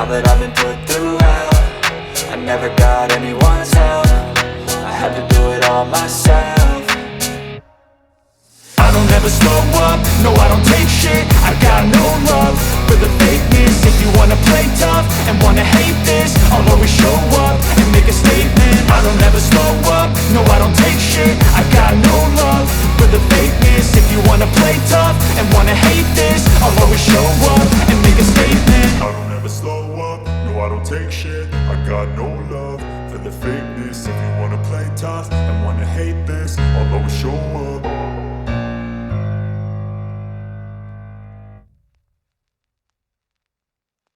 that I've been put through hell, I never got anyone's help, I had to do it all myself. I don't ever slow up, no I don't take shit, I got no love for the fakeness. If you wanna play tough and wanna hate this, I'll always show up and make a statement. I don't ever slow up, no I don't take shit, I got no love for the fakeness. If you wanna play tough and wanna hate this, I'll always show up and make a statement. I don't ever slow up, no I don't take shit, I got no love for the fakeness. If you wanna play tough